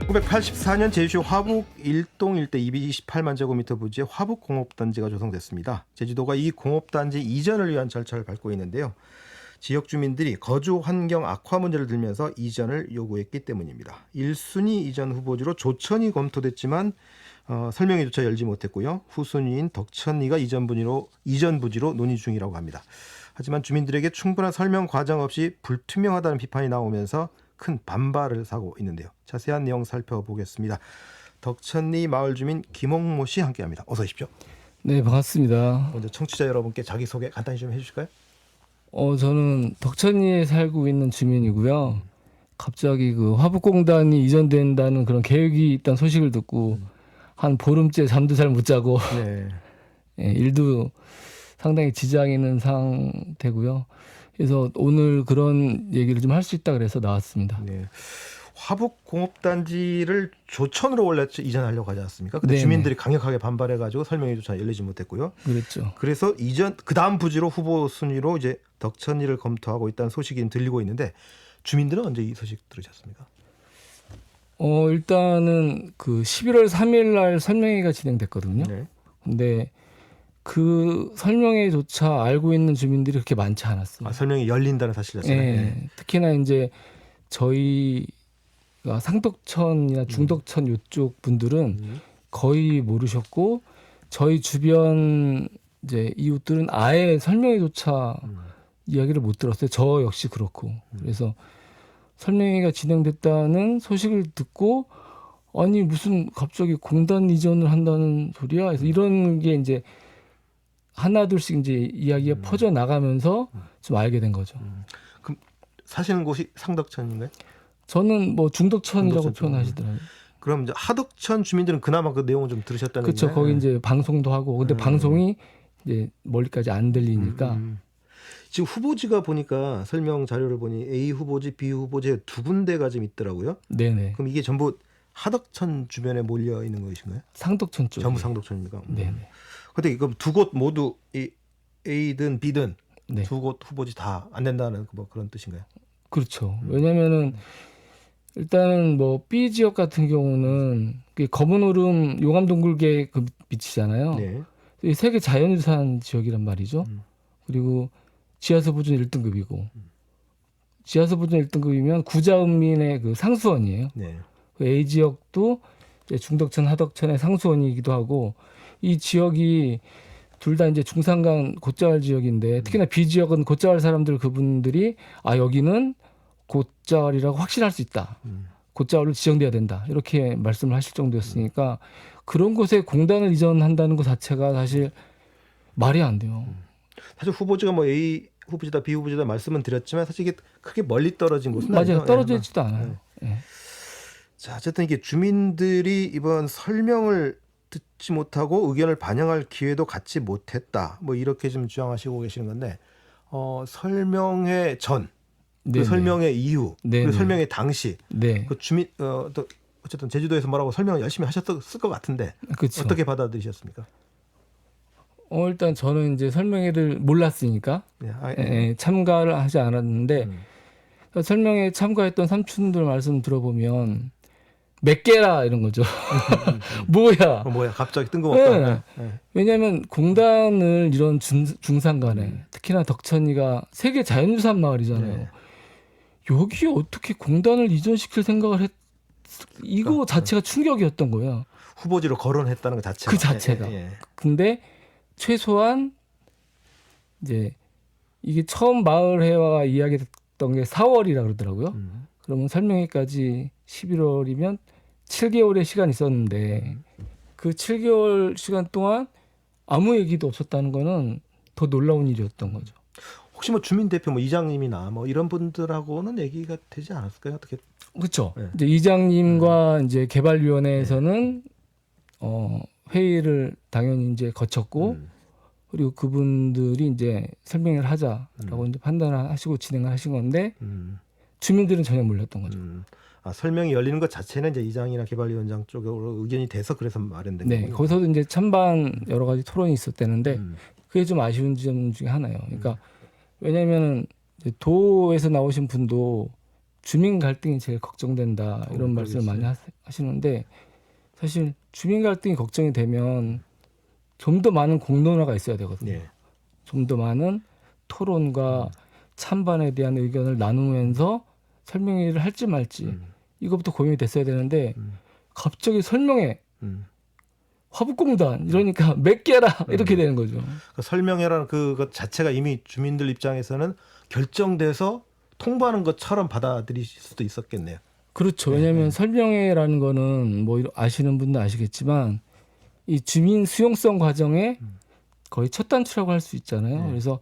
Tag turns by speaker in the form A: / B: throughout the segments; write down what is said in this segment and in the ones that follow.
A: 1984년 제주시 화북 1동 일대 228만 제곱미터 부지에 화북공업단지가 조성됐습니다. 제주도가 이 공업단지 이전을 위한 절차를 밟고 있는데요. 지역 주민들이 거주 환경 악화 문제를 들면서 이전을 요구했기 때문입니다. 1순위 이전 후보지로 조천이 검토됐지만 설명회조차 열지 못했고요. 후순위인 덕천리가 이전 부지로 논의 중이라고 합니다. 하지만 주민들에게 충분한 설명 과정 없이 불투명하다는 비판이 나오면서 큰 반발을 사고 있는데요. 자세한 내용 살펴보겠습니다. 덕천리 마을 주민 김홍모 씨 함께합니다. 어서 오십시오.
B: 네, 반갑습니다.
A: 먼저 청취자 여러분께 자기소개 간단히 좀 해주실까요?
B: 저는 덕천리에 살고 있는 주민이고요. 갑자기 그 화북공단이 이전된다는 그런 계획이 있다는 소식을 듣고 한 보름째 잠도 잘 못 자고
A: 네.
B: 예, 일도 상당히 지장이 있는 상태고요. 그래서 오늘 그런 얘기를 좀 할 수 있다 그래서 나왔습니다.
A: 네. 화북공업단지를 조천으로 원래 이전하려고 하지 않습니까? 근데
B: 네네.
A: 주민들이 강력하게 반발해가지고 설명회조차 열리지 못했고요.
B: 그랬죠.
A: 그래서 이전 그 다음 부지로 후보 순위로 이제 덕천리를 검토하고 있다는 소식이 들리고 있는데 주민들은 언제 이 소식 들으셨습니까?
B: 일단은 그 11월 3일 날 설명회가 진행됐거든요.
A: 네.
B: 근데 그 설명회조차 알고 있는 주민들이 그렇게 많지 않았습니다.
A: 설명이 열린다는 사실 자체는.
B: 예,
A: 네.
B: 특히나 이제 저희가 상덕천이나 중덕천 이쪽 분들은 거의 모르셨고 저희 주변 이제 이웃들은 아예 설명회조차 이야기를 못 들었어요. 저 역시 그렇고. 그래서 설명회가 진행됐다는 소식을 듣고 아니 무슨 갑자기 공단 이전을 한다는 소리야. 그래서 이런 게 이제 하나둘씩 이제 이야기가 퍼져 나가면서 좀 알게 된 거죠.
A: 그럼 사시는 곳이 상덕천인가요?
B: 저는 뭐 중덕천이라고
A: 중덕천
B: 표현하시더라고요.
A: 그럼 이제 하덕천 주민들은 그나마 그 내용을 좀 들으셨다는
B: 그렇죠.
A: 얘기인가요?
B: 거기 이제 방송도 하고 근데 방송이 이제 멀리까지 안 들리니까
A: 지금 후보지가 보니까 설명 자료를 보니 A 후보지, B 후보지 두 군데가 좀 있더라고요.
B: 네네.
A: 그럼 이게 전부 하덕천 주변에 몰려 있는 것인가요?
B: 상덕천 쪽.
A: 전부 상덕천입니까?
B: 네네.
A: 근데 이거 두 곳 모두 이 A든 B든
B: 네.
A: 두 곳 후보지 다 안 된다는 뭐 그런 뜻인가요?
B: 그렇죠. 왜냐면은 일단은 뭐 B 지역 같은 경우는 검은 오름 용암동굴계 그 밑이잖아요.
A: 네.
B: 이 세계 자연유산 지역이란 말이죠. 그리고 지하수 보존 1등급이고 지하수 보존 1등급이면 구자읍민의 그 상수원이에요.
A: 네.
B: 그 A 지역도 이제 중덕천, 하덕천의 상수원이기도 하고 이 지역이 둘 다 이제 중산간 곶자왈 지역인데 특히나 B 지역은 곶자왈 사람들 그분들이 여기는 곶자왈이라고 확신할 수 있다. 곶자왈로 지정돼야 된다. 이렇게 말씀을 하실 정도였으니까 그런 곳에 공단을 이전한다는 것 자체가 사실 말이 안 돼요.
A: 사실 후보지가 뭐 A 후보지다 B 후보지다 말씀은 드렸지만 사실 이게 크게 멀리 떨어진 곳은
B: 맞아요.
A: 아니죠.
B: 떨어져
A: 네.
B: 있지도 않아요. 예.
A: 자, 어쨌든 이게 주민들이 이번 설명을 듣지 못하고 의견을 반영할 기회도 갖지 못했다. 뭐 이렇게 좀 주장하시고 계시는 건데 설명회 전, 그
B: 네네.
A: 설명회 이후,
B: 네네.
A: 그 설명회 당시
B: 네.
A: 그 주민 또 어쨌든 제주도에서 뭐라고 설명을 열심히 하셨을 것 같은데
B: 그렇죠.
A: 어떻게 받아들이셨습니까?
B: 일단 저는 이제 설명회를 몰랐으니까
A: 네.
B: 참가를 하지 않았는데 설명회에 참가했던 삼촌들 말씀 들어보면 몇 개라 이런 거죠. 뭐야?
A: 뭐야 갑자기 뜬금없다.
B: 네.
A: 네.
B: 왜냐하면 공단을 이런 중산간에 특히나 덕천이가 세계 자연유산 마을이잖아요.
A: 네.
B: 여기에 어떻게 공단을 이전시킬 생각을 이거 자체가 충격이었던 거예요.
A: 후보지로 거론했다는 것 자체가.
B: 그 자체가. 근데 최소한 이제 이게 처음 마을회와 이야기했던 게 4월이라 그러더라고요. 그러면 설명회까지 11월이면 7개월의 시간이 있었는데 그 7개월 시간 동안 아무 얘기도 없었다는 거는 더 놀라운 일이었던 거죠.
A: 혹시 뭐 주민 대표 뭐 이장님이나 뭐 이런 분들하고는 얘기가 되지 않았을까요? 어떻게?
B: 그렇죠.
A: 네.
B: 이제 이장님과 이제 개발위원회에서는 회의를 당연히 이제 거쳤고 그리고 그분들이 이제 설명을 하자라고 이제 판단을 하시고 진행을 하신 건데 주민들은 전혀 몰랐던 거죠.
A: 설명이 열리는 것 자체는 이제 이장이나 개발위원장 쪽으로 의견이 돼서 그래서 마련된
B: 네,
A: 거군요.
B: 거기서도 이제 찬반 여러 가지 토론이 있었다는데 그게 좀 아쉬운 점 중에 하나예요. 그러니까 왜냐하면 도에서 나오신 분도 주민 갈등이 제일 걱정된다 이런 말씀을 많이 하시는데 사실 주민 갈등이 걱정이 되면 좀 더 많은 공론화가 있어야 되거든요.
A: 예.
B: 좀 더 많은 토론과 찬반에 대한 의견을 나누면서 설명회를 할지 말지 이것부터 고민이 됐어야 되는데 갑자기 설명회 화북공단 이러니까 몇 개라 이렇게 되는 거죠.
A: 그러니까 설명회라는 그것 자체가 이미 주민들 입장에서는 결정돼서 통보하는 것처럼 받아들이실 수도 있었겠네요.
B: 그렇죠. 왜냐하면 설명회라는 거는 뭐 아시는 분도 아시겠지만 이 주민 수용성 과정에 거의 첫 단추라고 할 수 있잖아요. 그래서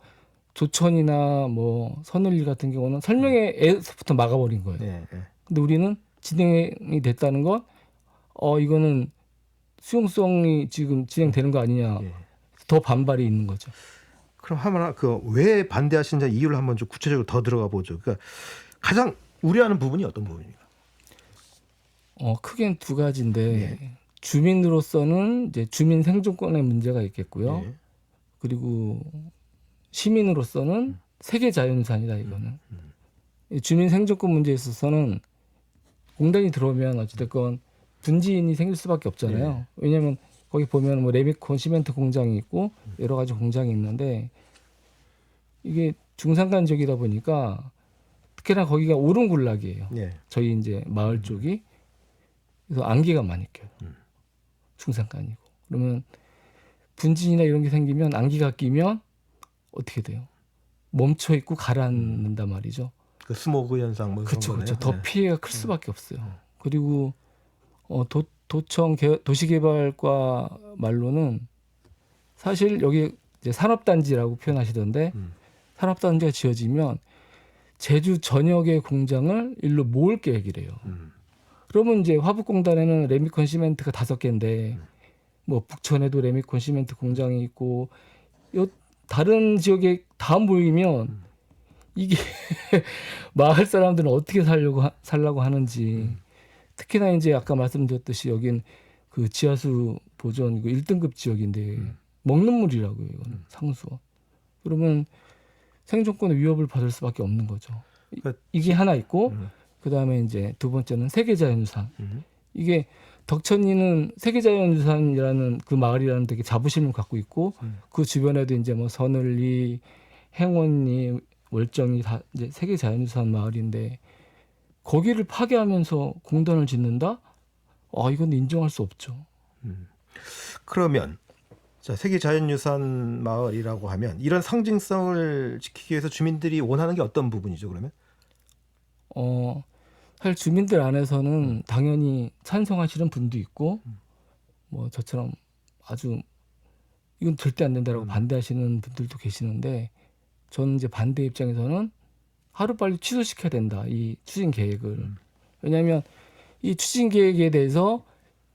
B: 조천이나 뭐 선을리 같은 경우는 설명회에서부터 막아버린 거예요. 근데 우리는 진행이 됐다는 건 이거는 수용성이 지금 진행되는 거 아니냐. 더 반발이 있는 거죠.
A: 그럼 한번 왜 반대하시는지 이유를 한번 좀 구체적으로 더 들어가 보죠. 그러니까 가장 우려하는 부분이 어떤 부분입니까?
B: 크게는 두 가지인데 주민으로서는 이제 주민 생존권의 문제가 있겠고요. 그리고 시민으로서는 세계 자연유산이다 이거는. 이 주민 생존권 문제에 있어서는 공단이 들어오면 어찌됐건 분지인이 생길 수밖에 없잖아요. 왜냐하면 거기 보면 뭐 레미콘 시멘트 공장이 있고 여러 가지 공장이 있는데 이게 중산간 지역이다 보니까 특히나 거기가 오름군락이에요. 저희 이제 마을 쪽이. 그래서 안개가 많이 껴요. 중산간이고. 그러면 분진이나 이런 게 생기면 안개가 끼면 어떻게 돼요? 멈춰 있고 가라앉는단 말이죠.
A: 그 스모그 현상 뭐
B: 그렇죠,
A: 그런
B: 그렇죠.
A: 거네요.
B: 더 피해가 클 수밖에 없어요. 그리고 도청 도시개발과 말로는 사실 여기 이제 산업단지라고 표현하시던데 산업단지가 지어지면 제주 전역의 공장을 일로 모을 계획이래요. 그러면 이제 화북공단에는 레미콘 시멘트가 5개인데 뭐 북천에도 레미콘 시멘트 공장이 있고 다른 지역에 다 모이면 이게 마을 사람들은 어떻게 살라고 하는지 특히나 이제 아까 말씀드렸듯이 여긴 그 지하수 보존 1등급 지역인데 먹는 물이라고요. 이거는 상수. 그러면 생존권의 위협을 받을 수밖에 없는 거죠. 이게 하나 있고 그다음에 이제 두 번째는 세계자연유산. 이게 덕천리는 세계자연유산이라는 그 마을이라는 되게 자부심을 갖고 있고 그 주변에도 이제 뭐 선을리, 행원리, 월정이 다 이제 세계자연유산 마을인데 거기를 파괴하면서 공단을 짓는다? 이건 인정할 수 없죠.
A: 그러면 자, 세계자연유산 마을이라고 하면 이런 상징성을 지키기 위해서 주민들이 원하는 게 어떤 부분이죠, 그러면?
B: 사실 주민들 안에서는 당연히 찬성하시는 분도 있고 뭐 저처럼 아주 이건 절대 안 된다라고 반대하시는 분들도 계시는데 저는 이제 반대 입장에서는 하루빨리 취소시켜야 된다. 이 추진 계획을. 왜냐하면 이 추진 계획에 대해서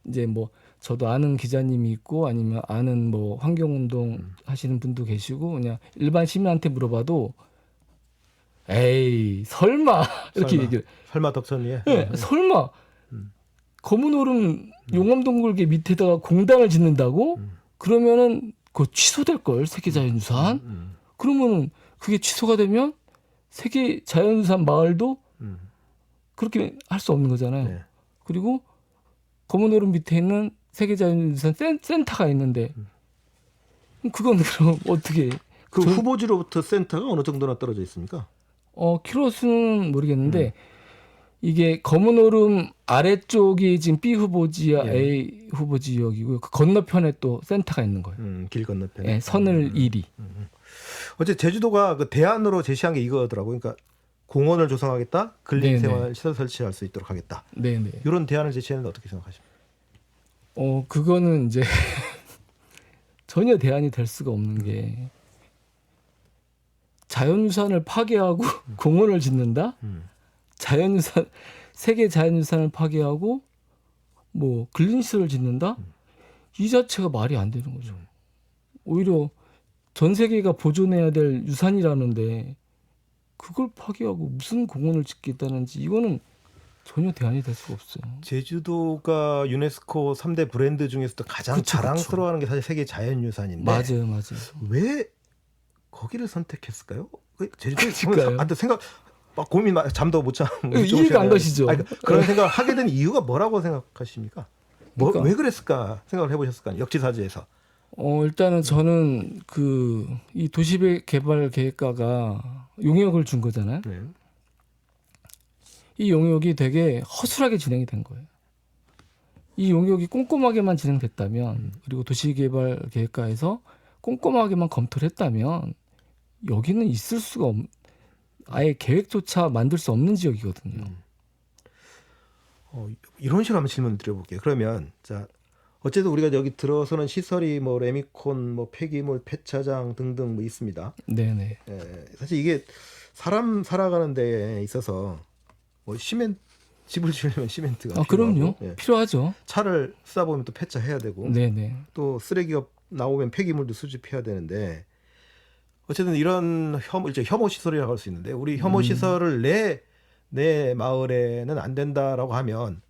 B: 이제 뭐 저도 아는 기자님이 있고 아니면 아는 뭐 환경운동 하시는 분도 계시고 그냥 일반 시민한테 물어봐도 에이 설마 이렇게 얘기를
A: 설마 덕천리에?
B: 네, 설마 검은 얼음 용암동굴계 밑에다가 공단을 짓는다고? 그러면은 그거 취소될 걸 세계자연유산. 그러면은 그게 취소가 되면 세계자연유산 마을도 그렇게 할 수 없는 거잖아요. 그리고 검은 얼음 밑에 있는 세계자연유산 센터가 있는데 그건 그럼 어떻게?
A: 그 후보지로부터 센터가 어느 정도나 떨어져 있습니까?
B: 킬로수는 모르겠는데 이게 검은 얼음 아래쪽이 지금 B 후보지와 A 후보지 지역이고요. 그 건너편에 또 센터가 있는 거예요.
A: 길 건너편에.
B: 네, 선을 1위.
A: 어제 제주도가 그 대안으로 제시한 게 이거더라고요. 그러니까 공원을 조성하겠다, 근린생활 시설 설치할 수 있도록 하겠다.
B: 네네.
A: 이런 대안을 제시했는데 어떻게 생각하십니까?
B: 그거는 이제 전혀 대안이 될 수가 없는 게 자연유산을 파괴하고 공원을 짓는다? 자연유산 세계 자연유산을 파괴하고 뭐 근린시설을 짓는다? 이 자체가 말이 안 되는 거죠. 오히려 전 세계가 보존해야 될 유산이라는데 그걸 파괴하고 무슨 공원을 짓겠다는지 이거는 전혀 대안이 될 수가 없어요.
A: 제주도가 유네스코 3대 브랜드 중에서도 가장
B: 그쵸,
A: 자랑스러워하는 게 사실 세계 자연유산인데
B: 맞아요.
A: 왜 거기를 선택했을까요? 제주도
B: 그러니까요.
A: 생각 막 고민 잠도 못 자고
B: 이해가 안 가시죠?
A: 아니, 그런 생각을 하게 된 이유가 뭐라고 생각하십니까?
B: 그러니까,
A: 왜 그랬을까 생각을 해보셨을까요? 역지사지에서.
B: 일단은 저는 이 도시개발 계획과가 용역을 준 거잖아요.
A: 네.
B: 이 용역이 되게 허술하게 진행이 된 거예요. 이 용역이 꼼꼼하게만 진행됐다면, 그리고 도시개발 계획과에서 꼼꼼하게만 검토를 했다면 여기는 있을 수가 아예 계획조차 만들 수 없는 지역이거든요.
A: 이런 식으로 한번 질문 드려볼게요. 그러면 자 어쨌든 우리가 여기 들어서는 시설이 뭐 레미콘, 뭐 폐기물, 폐차장 등등 뭐 있습니다.
B: 네네.
A: 사실 이게 사람 살아가는 데에 있어서 뭐 집을 지으려면 시멘트가
B: 그럼요.
A: 필요하고,
B: 필요하죠.
A: 차를 쓰다 보면 또 폐차해야 되고,
B: 네네.
A: 또 쓰레기가 나오면 폐기물도 수집해야 되는데, 어쨌든 이런 이제 혐오 시설이라고 할 수 있는데, 우리 혐오 시설을 내 마을에는 안 된다라고 하면,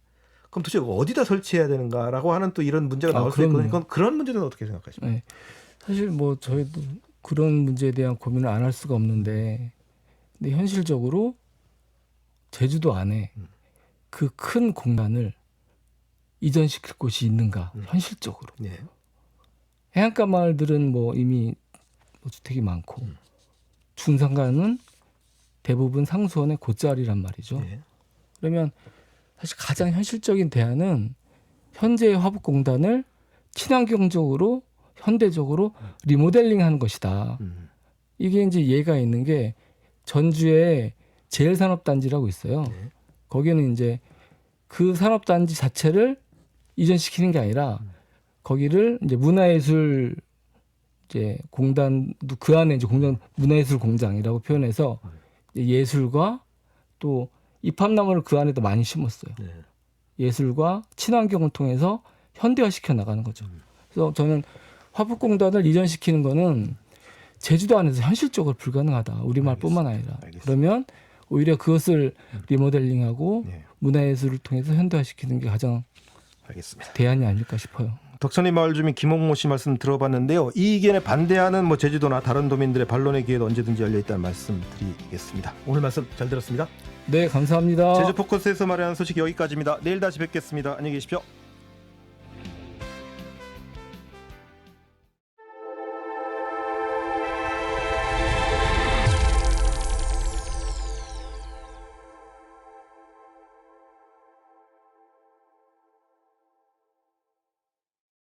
A: 그럼 도대체 어디다 설치해야 되는가라고 하는 또 이런 문제가 나올 수 있거든요. 그런 문제는 어떻게 생각하십니까?
B: 네. 사실 뭐 저희도 그런 문제에 대한 고민을 안 할 수가 없는데, 근데 현실적으로 제주도 안에 그 큰 공간을 이전시킬 곳이 있는가? 현실적으로.
A: 네.
B: 해안가 마을들은 뭐 이미 주택이 많고 중산가는 대부분 상수원의 곶자리란 말이죠.
A: 네.
B: 그러면 사실 가장 현실적인 대안은 현재의 화북공단을 친환경적으로 현대적으로 리모델링하는 것이다. 이게 이제 예가 있는 게 전주에 제일산업단지라고 있어요.
A: 네.
B: 거기는 이제 그 산업단지 자체를 이전시키는 게 아니라 거기를 이제 문화예술 이제 공단도 그 안에 이제 문화예술 공장이라고 표현해서 예술과 또 입합나무를 그 안에도 많이 심었어요.
A: 네.
B: 예술과 친환경을 통해서 현대화시켜 나가는 거죠. 그래서 저는 화북공단을 이전시키는 거는 제주도 안에서 현실적으로 불가능하다. 우리말뿐만 아니라.
A: 알겠습니다.
B: 그러면 오히려 그것을 리모델링하고
A: 네.
B: 문화예술을 통해서 현대화시키는 게 가장
A: 알겠습니다.
B: 대안이 아닐까 싶어요.
A: 덕천리 마을 주민 김홍모 씨 말씀 들어봤는데요. 이 의견에 반대하는 뭐 제주도나 다른 도민들의 반론의 기회도 언제든지 열려 있다는 말씀 드리겠습니다. 오늘 말씀 잘 들었습니다.
B: 네, 감사합니다.
A: 제주 포커스에서 마련한 소식 여기까지입니다. 내일 다시 뵙겠습니다. 안녕히 계십시오.